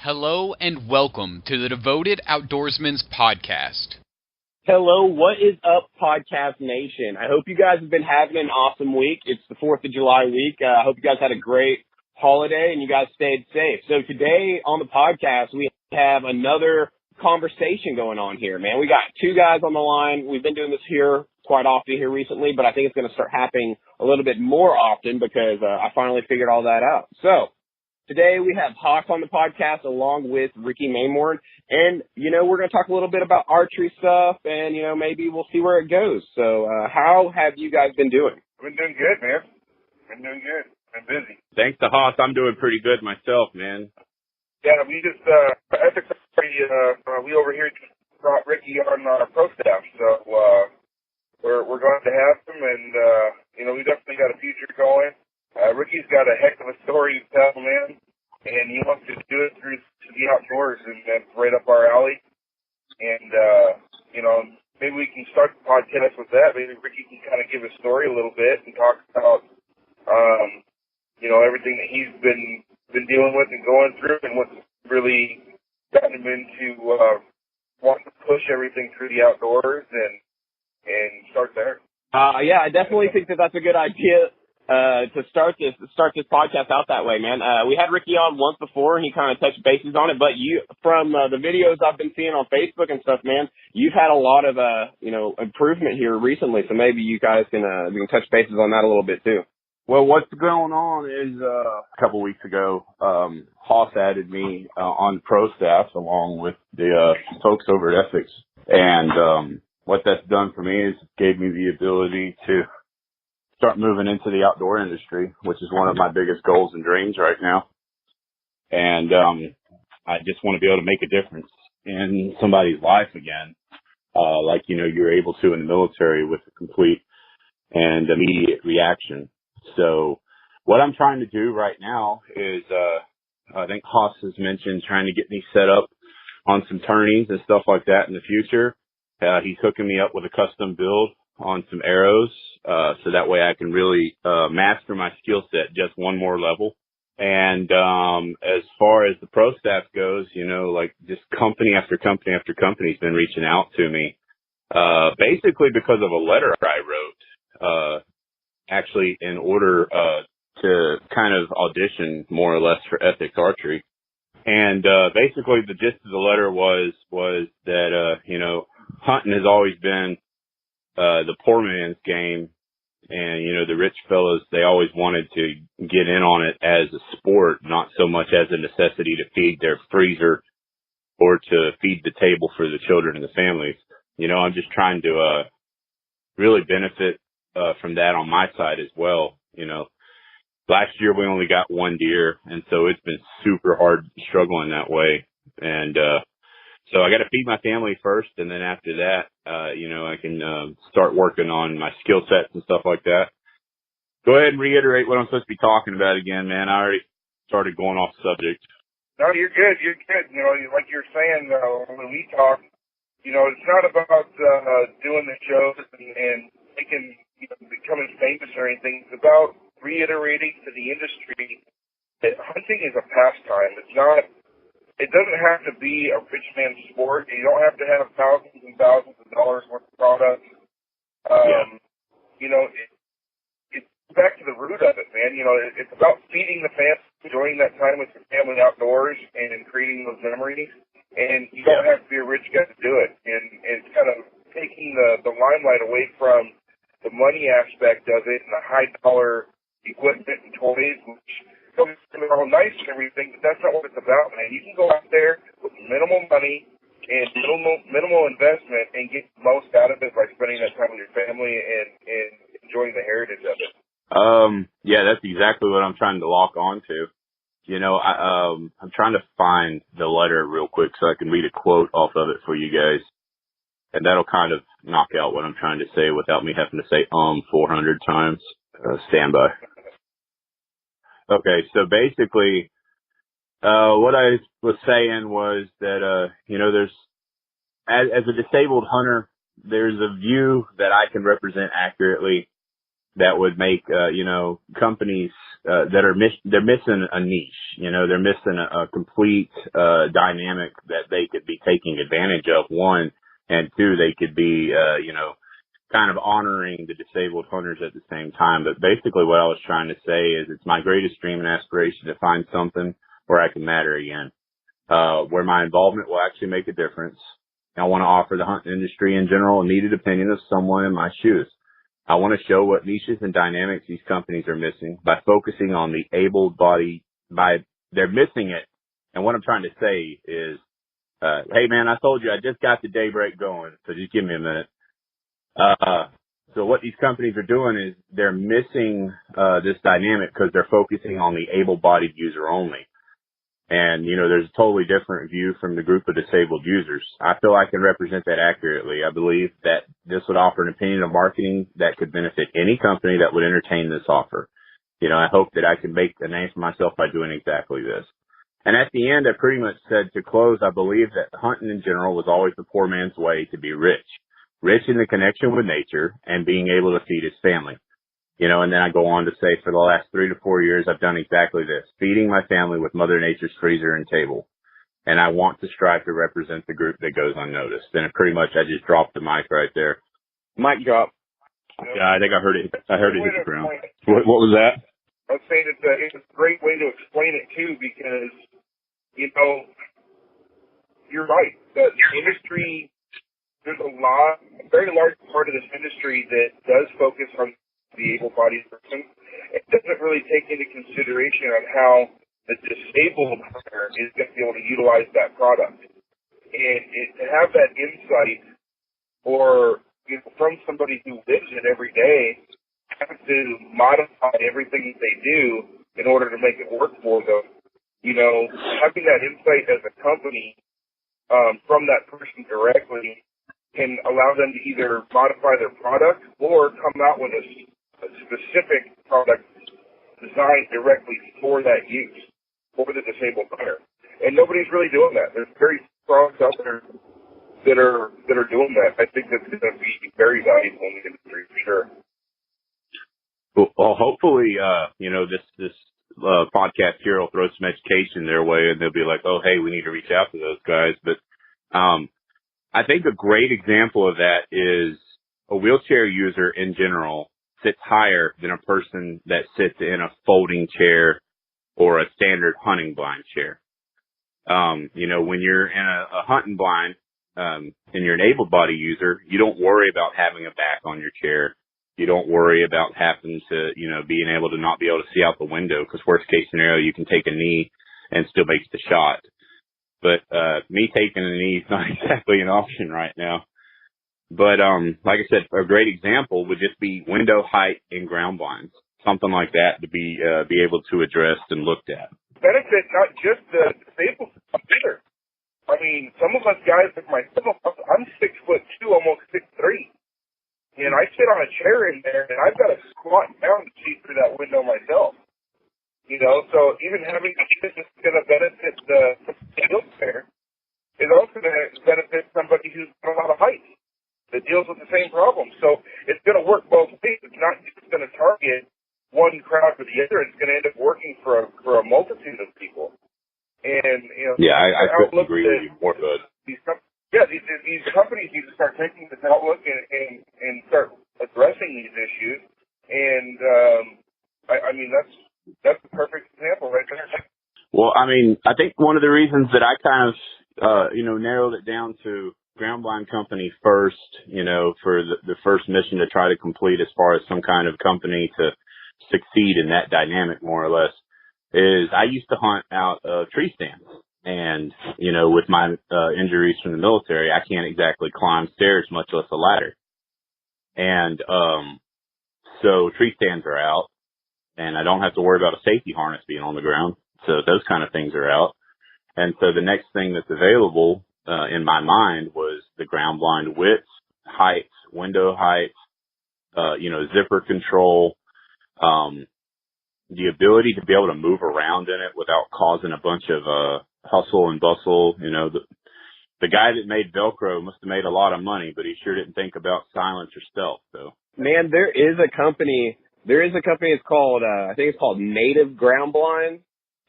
Hello and welcome to the Devoted Outdoorsman's podcast. Hello, what is up, Podcast Nation? I hope you guys have been having an awesome week. It's the 4th of July week. I hope you guys had a great holiday and you guys stayed safe. So today on the podcast, we have another conversation going on here, man. We got two guys on the line. We've been doing this here quite often here recently, but I think it's going to start happening a little bit more often because I finally figured all that out. So today we have Hawk on the podcast along with Ricky Maymorn, and, we're going to talk a little bit about archery stuff, and, maybe we'll see where it goes. So how have you guys been doing? I've been doing good, man. Been doing good. Been busy. Thanks to Haas, I'm doing pretty good myself, man. Yeah, we just, we over here just brought Ricky on our pro staff, so we're going to have him, and, we definitely got a future going. Ricky's got a heck of a story to tell, man, and he wants to do it through to the outdoors, and that's right up our alley. And, maybe we can start the podcast with that. Maybe Ricky can kind of give his story a little bit and talk about, everything that he's been dealing with and going through, and what's really gotten him into wanting to push everything through the outdoors and start there. Yeah, I definitely think that that's a good idea. To start this podcast out that way, man. We had Ricky on once before, and he kind of touched bases on it. But from the videos I've been seeing on Facebook and stuff, man, you've had a lot of improvement here recently. So maybe you guys can touch bases on that a little bit too. Well, what's going on is a couple weeks ago, Haas added me on pro staff along with the folks over at Ethics, and what that's done for me is gave me the ability to start moving into the outdoor industry, which is one of my biggest goals and dreams right now. And I just want to be able to make a difference in somebody's life again, like you're able to in the military with a complete and immediate reaction. So what I'm trying to do right now is, I think Haas has mentioned trying to get me set up on some tourneys and stuff like that in the future. He's hooking me up with a custom build on some arrows, so that way I can really master my skill set just one more level. And as far as the pro staff goes, just company after company after company has been reaching out to me, basically because of a letter I wrote, actually in order to kind of audition more or less for Ethics Archery. And basically the gist of the letter was that hunting has always been the poor man's game, and the rich fellas, they always wanted to get in on it as a sport, not so much as a necessity to feed their freezer or to feed the table for the children and the families. I'm just trying to really benefit from that on my side as well. Last year we only got one deer, and so it's been super hard struggling that way. And so I got to feed my family first, and then after that, I can start working on my skill sets and stuff like that. Go ahead and reiterate what I'm supposed to be talking about again, man. I already started going off subject. No, you're good. You're good. Like you're saying, when we talk, it's not about doing the shows and making, becoming famous or anything. It's about reiterating to the industry that hunting is a pastime. It's not. It doesn't have to be a rich man's sport. You don't have to have thousands and thousands of dollars worth of products. It's back to the root of it, man. It's about feeding the family, enjoying that time with your family outdoors, and creating those memories. And you don't have to be a rich guy to do it. And it's kind of taking the limelight away from the money aspect of it and the high-dollar equipment and toys, which they're all nice and everything, but that's not what it's about, man. You can go out there with minimal money and minimal investment and get the most out of it by spending that time with your family and enjoying the heritage of it. Yeah, that's exactly what I'm trying to lock on to. I'm trying to find the letter real quick so I can read a quote off of it for you guys. And that'll kind of knock out what I'm trying to say without me having to say 400 times. Stand by. Okay, so basically, what I was saying was that, there's, as a disabled hunter, there's a view that I can represent accurately that would make, companies, they're missing a niche, they're missing a complete, dynamic that they could be taking advantage of, one, and two, they could be, kind of honoring the disabled hunters at the same time. But basically what I was trying to say is it's my greatest dream and aspiration to find something where I can matter again, where my involvement will actually make a difference. I want to offer the hunting industry in general a needed opinion of someone in my shoes. I want to show what niches and dynamics these companies are missing by focusing on the able-bodied. They're missing it. And what I'm trying to say is, hey man, I told you I just got the daybreak going, so just give me a minute. So what these companies are doing is they're missing this dynamic because they're focusing on the able-bodied user only. And, there's a totally different view from the group of disabled users. I feel I can represent that accurately. I believe that this would offer an opinion of marketing that could benefit any company that would entertain this offer. I hope that I can make a name for myself by doing exactly this. And at the end, I pretty much said, to close, I believe that hunting in general was always the poor man's way to be rich in the connection with nature and being able to feed his family. And then I go on to say for the last 3 to 4 years, I've done exactly this, feeding my family with Mother Nature's freezer and table. And I want to strive to represent the group that goes unnoticed. And pretty much I just dropped the mic right there. Mic drop. Yeah, I think I heard it. I heard it hit the ground. What was that? I was saying it's a great way to explain it too, because, you're right. The industry, there's a very large part of this industry that does focus on the able-bodied person. It doesn't really take into consideration on how the disabled hunter is going to be able to utilize that product. And to have that insight, or from somebody who lives it every day, have to modify everything that they do in order to make it work for them. Having that insight as a company from that person directly can allow them to either modify their product or come out with a specific product designed directly for that use, for the disabled hunter. And nobody's really doing that. There's very strong out there that are doing that. I think that's going to be very valuable in the industry for sure. Well, hopefully, this podcast here will throw some education their way, and they'll be like, oh, hey, we need to reach out to those guys. But I think a great example of that is a wheelchair user in general sits higher than a person that sits in a folding chair or a standard hunting blind chair. When you're in a hunting blind, and you're an able-bodied user, you don't worry about having a back on your chair. You don't worry about having to, being able to not be able to see out the window, because worst case scenario, you can take a knee and still make the shot. But, me taking a knee is not exactly an option right now. But, like I said, a great example would just be window height in ground blinds, something like that to be able to address and looked at. Benefit not just the disabled either. I mean, some of us guys like myself, I'm 6'2", almost 6'3", and I sit on a chair in there, and I've got to squat down to see through that window myself. So even having a business is going to benefit the wheelchair is also going to benefit somebody who's got a lot of height that deals with the same problem. So it's going to work both ways. It's not just going to target one crowd or the other. It's going to end up working for a multitude of people. And I couldn't agree with you more. Good. These companies need to start taking this outlook and start addressing these issues. And I mean that's the perfect example right there. Well, I mean, I think one of the reasons that I kind of narrowed it down to ground blind company first, for the first mission to try to complete as far as some kind of company to succeed in that dynamic, more or less, is I used to hunt out of tree stands. And, with my injuries from the military, I can't exactly climb stairs, much less a ladder. And so tree stands are out, and I don't have to worry about a safety harness being on the ground. So those kind of things are out. And so the next thing that's available in my mind was the ground blind width, height, window height, zipper control, the ability to be able to move around in it without causing a bunch of hustle and bustle. The guy that made Velcro must have made a lot of money, but he sure didn't think about silence or stealth. So, man, there is a company There is a company. It's called I think it's called Native Ground Blinds,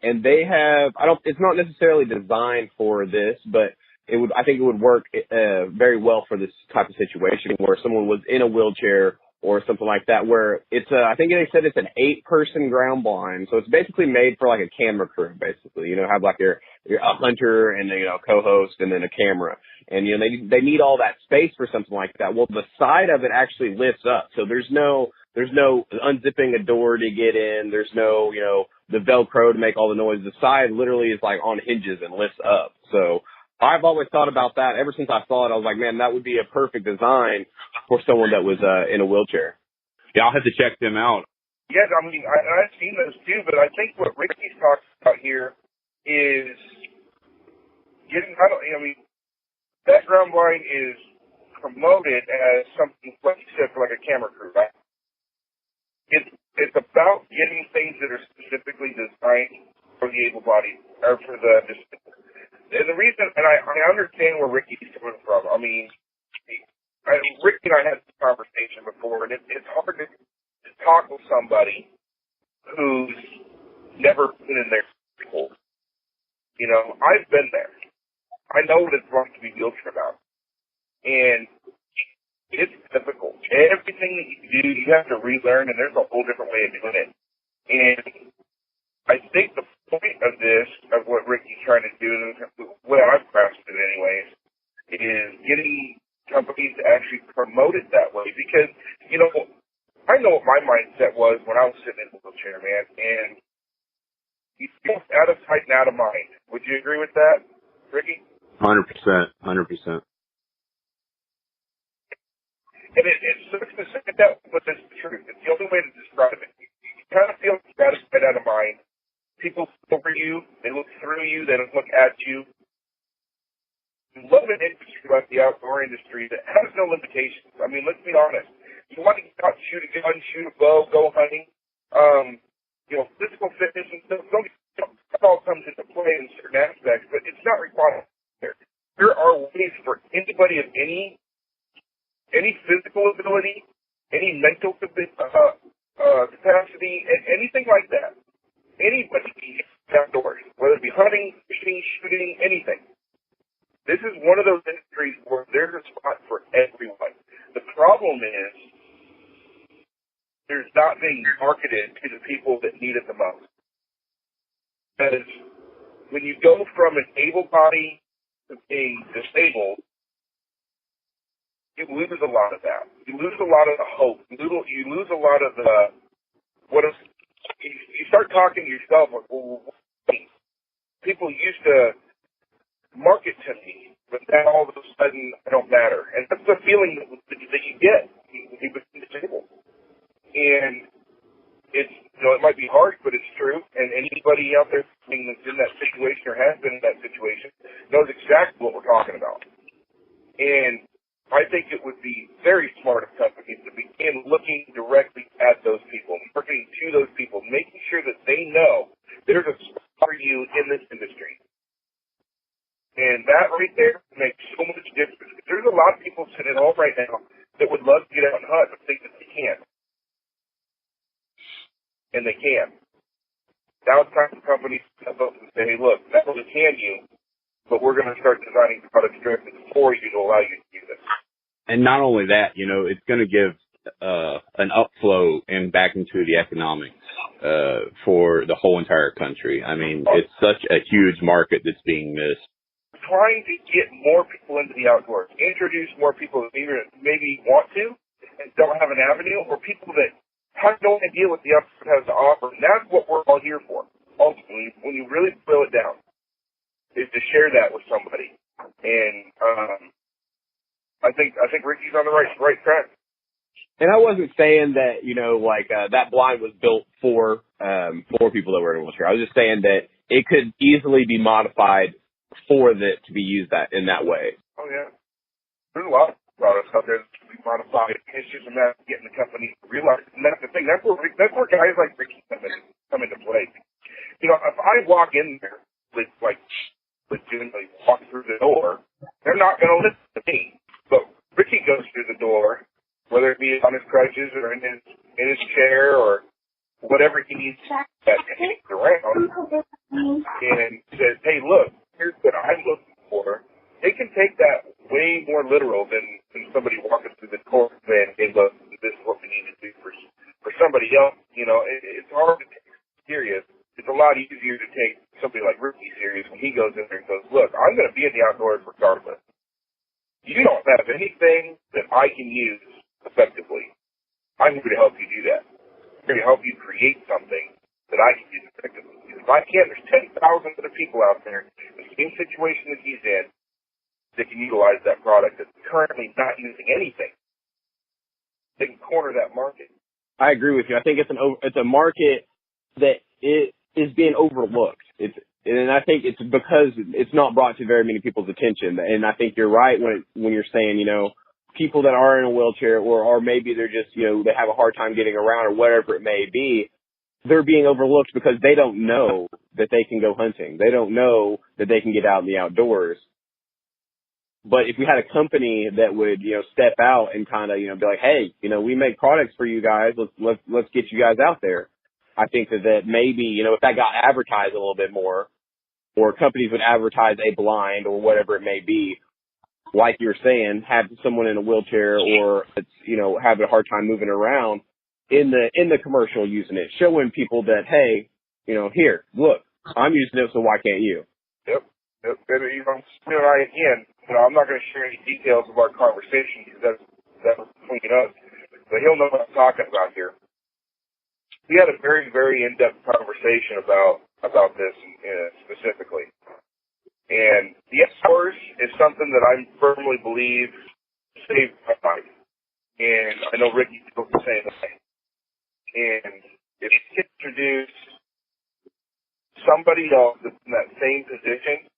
and they have it's not necessarily designed for this, but I think it would work very well for this type of situation where someone was in a wheelchair or something like that, where it's I think they said it's an 8-person ground blind. So it's basically made for like a camera crew, basically, have like your a hunter and co-host and then a camera. And, they need all that space for something like that. Well, the side of it actually lifts up. So there's no unzipping a door to get in. There's no, the Velcro to make all the noise. The side literally is like on hinges and lifts up. So I've always thought about that. Ever since I saw it, I was like, man, that would be a perfect design for someone that was in a wheelchair. Yeah, I'll have to check them out. Yes, I mean, I've seen those too, but I think what Ricky's talking about here is getting, that ground blind is promoted as something, like you said, for like a camera crew, right? It's about getting things that are specifically designed for the able-bodied, or for the disabled. And the reason, and I understand where Ricky's coming from. I mean, Ricky and I had this conversation before, and it's hard to talk with somebody who's never been in there before. I've been there. I know what it's like to be wheelchair bound. And it's difficult. Everything that you do, you have to relearn, and there's a whole different way of doing it. And I think the point of this, of what Ricky's trying to do, what I've grasped it anyways, is getting companies to actually promote it that way. Because, I know what my mindset was when I was sitting in the wheelchair, man, and you feel out of sight and out of mind. Would you agree with that, Ricky? 100%. And it sucks to say that, but that's the truth. It's the only way to describe it. You kind of feel out of sight, out of mind. People look over you, they look through you, they don't look at you. You love an industry like the outdoor industry that has no limitations. I mean, let's be honest. You want to get out and shoot a gun, shoot a bow, go hunting, physical fitness and stuff. That all comes into play in certain aspects, but it's not required. There are ways for anybody of any physical ability, any mental capacity, anything like that. Anybody can get outdoors, whether it be hunting, fishing, shooting, anything. This is one of those industries where there's a spot for everyone. The problem is there's not being marketed to the people that need it the most. Because when you go from an able body to being disabled, you lose a lot of that. You lose a lot of the hope. You lose a lot of the you start talking to yourself like, well, people used to market to me, but now all of a sudden I don't matter. And that's the feeling that you get when you become disabled. And it's, it might be hard, but it's true. And anybody out there that's in that situation or has been in that situation knows exactly what we're talking about. And I think it would be very smart of companies to begin looking directly at those people, marketing to those people, making sure that they know there's a spot for you in this industry. And that right there makes so much difference. There's a lot of people sitting at home right now that would love to get out and hunt but think that they can't. And they can. Now it's time for companies to step up and say, hey, look, not only can you, but we're going to start designing products directly for you to allow you to do this. And not only that, it's going to give an upflow and back into the economics for the whole entire country. I mean, it's such a huge market that's being missed. Trying to get more people into the outdoors, introduce more people that maybe want to and don't have an avenue, or people that have no idea what the outdoors has to offer. And that's what we're all here for, ultimately, when you really boil it down, is to share that with somebody. And I think Ricky's on the right track. And I wasn't saying that, that blind was built for people that were in a wheelchair. I was just saying that it could easily be modified for it to be used in that way. Oh, yeah. There's a lot of products out there that can be modified. It's just a matter of getting the company to realize. And that's the thing. That's where guys like Ricky come into play. If I walk in there legitimately walk through the door, they're not going to listen to me. But Ricky goes through the door, whether it be on his crutches or in his in his chair or whatever he needs to hang around and says, hey, look, here's what I'm looking for. They can take that way more literal than somebody walking through the court saying, hey, look, this is what we need to do for somebody else. You know, it's hard to take serious. It's a lot easier to take somebody like Ricky serious when he goes in there and goes, look, I'm going to be in the outdoors regardless. You don't have anything that I can use effectively. I'm here to help you do that. I'm here to help you create something that I can use effectively. If I can, there's 10,000 other people out there in the same situation that he's in that can utilize that product that's currently not using anything. They can corner that market. I agree with you. I think it's a market that it is being overlooked. And I think it's because it's not brought to very many people's attention. And I think you're right when you're saying, you know, people that are in a wheelchair or maybe they're just, you know, they have a hard time getting around or whatever it may be, they're being overlooked because they don't know that they can go hunting. They don't know that they can get out in the outdoors. But if we had a company that would, you know, step out and kind of, you know, be like, hey, you know, we make products for you guys. Let's get you guys out there. I think that maybe, you know, if that got advertised a little bit more, or companies would advertise a blind or whatever it may be, like you're saying, have someone in a wheelchair or it's, you know, having a hard time moving around in the commercial using it, showing people that, hey, you know, here, look, I'm using it, so why can't you? Yep. And, you know, again, you know, I'm not going to share any details of our conversation because that was between us, but he'll know what I'm talking about here. We had a very, very in-depth conversation about this specifically. And the outdoors is something that I firmly believe saved my life. And I know Ricky feels the same way. And if you can introduce somebody else that's in that same position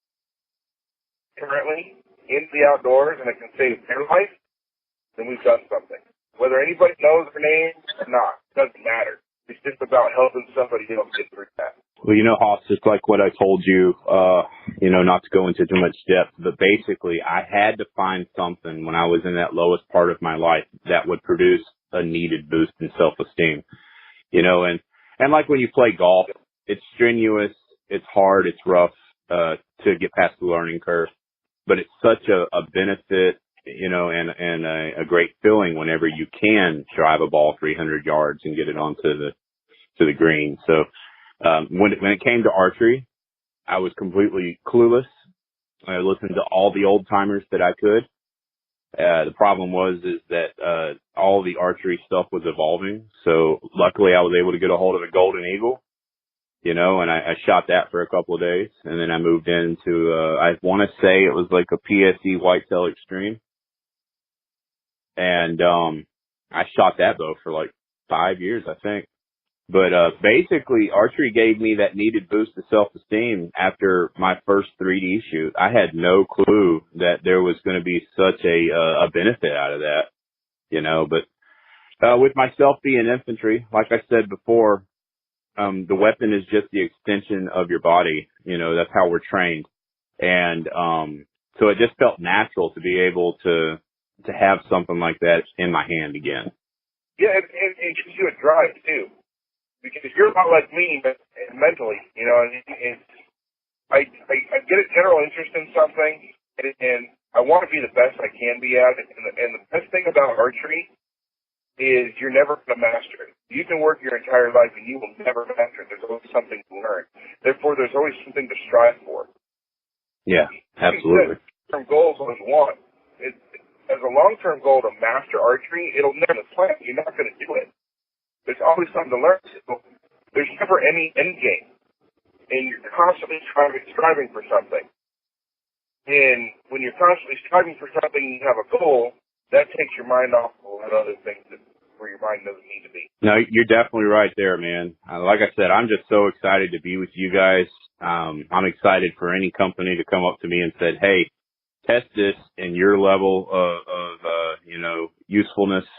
currently into the outdoors and it can save their life, then we've done something. Whether anybody knows their name or not, doesn't matter. It's just about helping somebody else get through that. Well, you know, Hoss, just like what I told you, you know, not to go into too much depth, but basically I had to find something when I was in that lowest part of my life that would produce a needed boost in self-esteem, you know, and like when you play golf, it's strenuous, it's hard, it's rough, to get past the learning curve, but it's such a benefit, you know, and a great feeling whenever you can drive a ball 300 yards and get it onto the green. So, when it came to archery, I was completely clueless. I listened to all the old timers that I could. The problem is that all the archery stuff was evolving. So luckily I was able to get a hold of a golden eagle, you know, and I shot that for a couple of days. And then I moved into, I want to say it was like a PSE Whitetail Extreme. And, I shot that bow for like 5 years, I think. But, basically archery gave me that needed boost of self-esteem after my first 3D shoot. I had no clue that there was going to be such a benefit out of that, you know, but, with myself being infantry, like I said before, the weapon is just the extension of your body. You know, that's how we're trained. And, so it just felt natural to be able to have something like that in my hand again. Yeah, and it gives you a drive too. Because you're not like me mentally, you know, and I get a general interest in something, and I want to be the best I can be at it. And the best thing about archery is you're never going to master it. You can work your entire life and you will never master it. There's always something to learn. Therefore, there's always something to strive for. Yeah, absolutely. Long-term goals always one. As a long-term goal to master archery, it'll never plan. You're not going to do it. There's always something to learn. So there's never any end game. And you're constantly striving for something. And when you're constantly striving for something and you have a goal, that takes your mind off a lot of other things where your mind doesn't need to be. No, you're definitely right there, man. Like I said, I'm just so excited to be with you guys. I'm excited for any company to come up to me and said, hey, test this in your level of you know, usefulness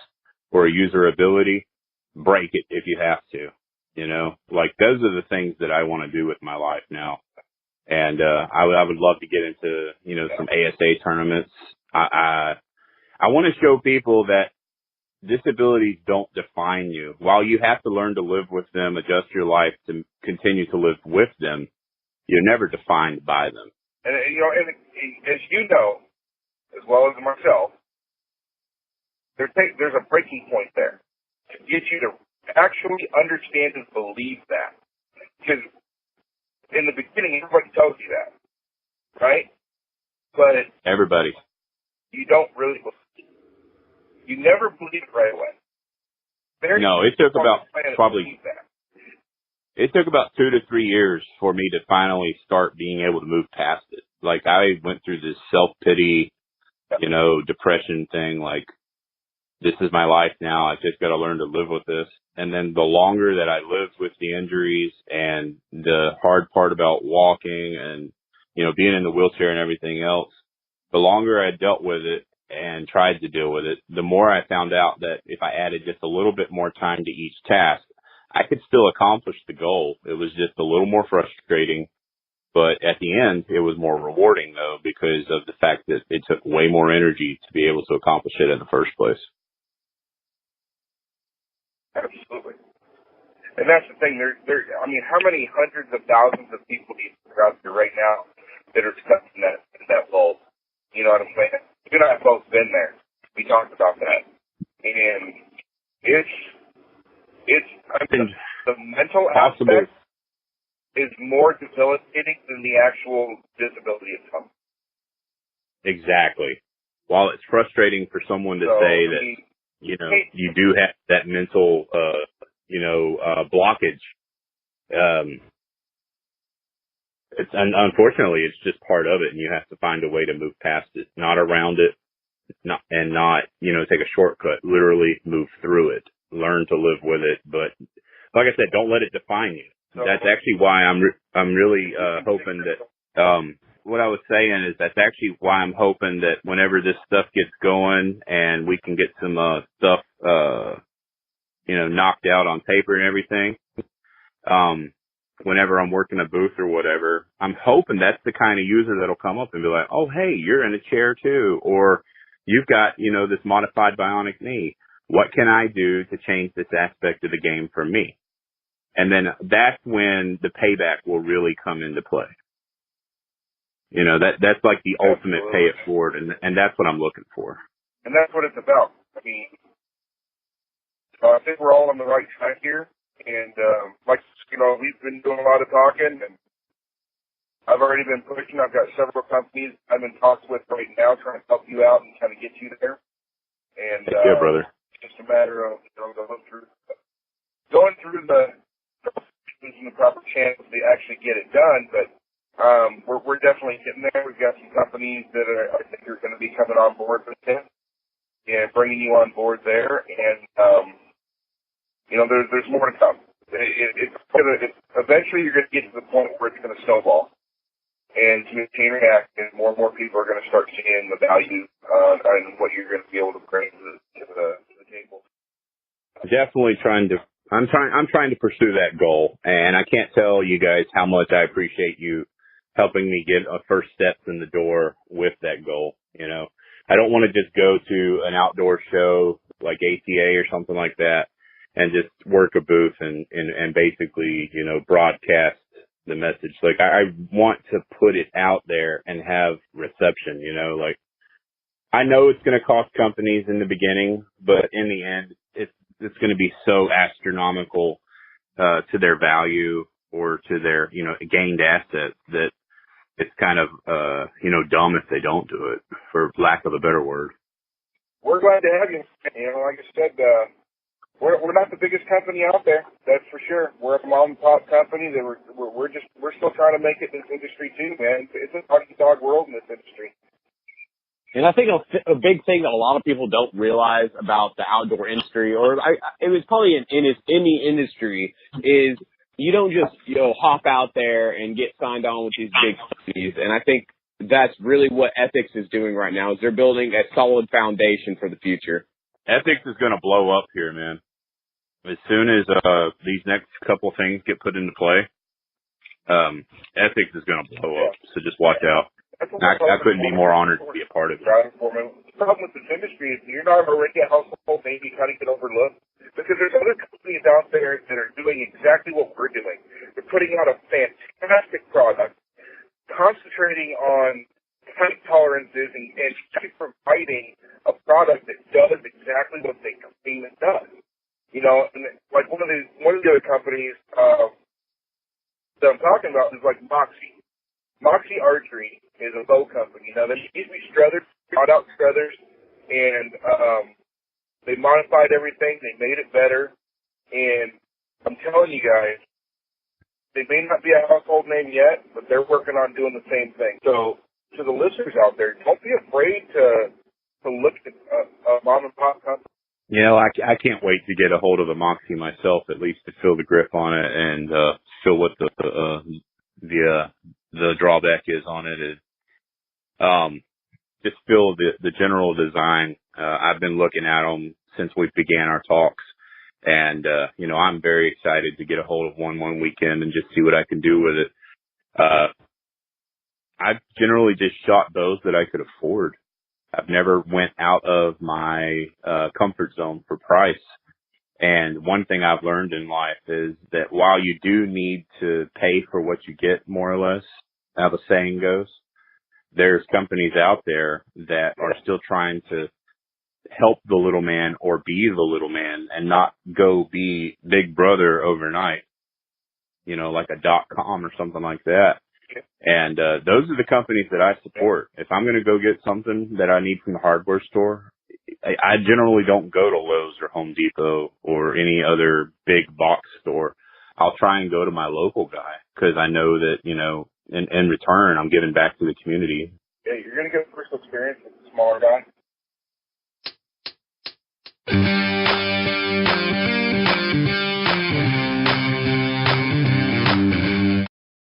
or usability. Break it if you have to, you know, like those are the things that I want to do with my life now. And, I would love to get into, you know, some ASA tournaments. I want to show people that disabilities don't define you. While you have to learn to live with them, adjust your life to continue to live with them, you're never defined by them. And, and as you know, as well as myself, there's a breaking point there to get you to actually understand and believe that. Because in the beginning, everybody tells you that, right? But everybody, you don't really believe. You never believe it right away. No, it took about it took about 2 to 3 years for me to finally start being able to move past it. Like, I went through this self-pity, depression thing, like, this is my life now. I just got to learn to live with this. And then the longer that I lived with the injuries and the hard part about walking and, being in the wheelchair and everything else, the longer I dealt with it and tried to deal with it, the more I found out that if I added just a little bit more time to each task, I could still accomplish the goal. It was just a little more frustrating, but at the end, it was more rewarding, though, because of the fact that it took way more energy to be able to accomplish it in the first place. Absolutely. And that's the thing. How many hundreds of thousands of people do you think are out there right now that are stuck in that vault? You know what I'm saying? You and I have both been there. We talked about that. And the mental aspect is more debilitating than the actual disability itself. Exactly. While it's frustrating for someone to say that, you do have that mental, blockage. Unfortunately, it's just part of it, and you have to find a way to move past it, not around it, not take a shortcut. Literally move through it, learn to live with it. But like I said, don't let it define you. That's actually why I'm really hoping that. What I was saying is that's actually why I'm hoping that whenever this stuff gets going and we can get some stuff, knocked out on paper and everything, whenever I'm working a booth or whatever, I'm hoping that's the kind of user that'll come up and be like, oh, hey, you're in a chair too, or you've got, this modified bionic knee. What can I do to change this aspect of the game for me? And then that's when the payback will really come into play. That's like the ultimate pay it forward, and that's what I'm looking for. And that's what it's about. I mean, I think we're all on the right track here. And, we've been doing a lot of talking, and I've already been pushing. I've got several companies I'm in talks with right now trying to help you out and kind of get you there. And, yeah, brother. It's just a matter of, going through the proper channels to actually get it done. But, we're definitely getting there. We've got some companies that I think are going to be coming on board with this and bringing you on board there. And, there's more to come. Eventually you're going to get to the point where it's going to snowball. And Chain React, and more people are going to start seeing the value on what you're going to be able to bring to the table. I'm trying to pursue that goal, and I can't tell you guys how much I appreciate you helping me get a first steps in the door with that goal. I don't want to just go to an outdoor show like ATA or something like that and just work a booth and basically, broadcast the message. Like, I want to put it out there and have reception, like, I know it's going to cost companies in the beginning, but in the end, it's going to be so astronomical, to their value or to their, gained assets that it's kind of, dumb if they don't do it, for lack of a better word. We're glad to have you. Like I said, we're not the biggest company out there, that's for sure. We're a mom and pop company that we're still trying to make it in this industry too, man. It's a dog world in this industry. And I think a big thing that a lot of people don't realize about the outdoor industry, or it was probably in any industry, is you don't just hop out there and get signed on with these big companies. And I think that's really what Ethics is doing right now, is they're building a solid foundation for the future. Ethics is going to blow up here, man. As soon as these next couple things get put into play, Ethics is going to blow up. So just watch out. I couldn't be more honored to be a part of it. problem with this industry is you're not already a household name, you kind of get overlooked. Because there's other companies out there that are doing exactly what we're doing. They're putting out a fantastic product, concentrating on tight tolerances and providing a product that does exactly what they claim it does. You know, and like one of the other companies that I'm talking about is like Moxie. Moxie Archery is a bow company. Now, they used to be Struthers, brought out Struthers, and they modified everything. They made it better. And I'm telling you guys, they may not be a household name yet, but they're working on doing the same thing. So to the listeners out there, don't be afraid to look at a mom and pop company. You know, I can't wait to get a hold of the Moxie myself, at least to feel the grip on it and feel what the drawback is on it. Just feel the general design. I've been looking at them since we began our talks, and you know, I'm very excited to get a hold of one weekend and just see what I can do with it. I've generally just shot bows that I could afford. I've never went out of my comfort zone for price. And one thing I've learned in life is that while you do need to pay for what you get, more or less, how the saying goes, there's companies out there that are still trying to help the little man or be the little man and not go be Big Brother overnight, you know, like a .com or something like that. And those are the companies that I support. If I'm going to go get something that I need from the hardware store, I generally don't go to Lowe's or Home Depot or any other big box store. I'll try and go to my local guy because I know that, you know, in return, I'm giving back to the community. Yeah, you're going to get personal experience with the smaller guy.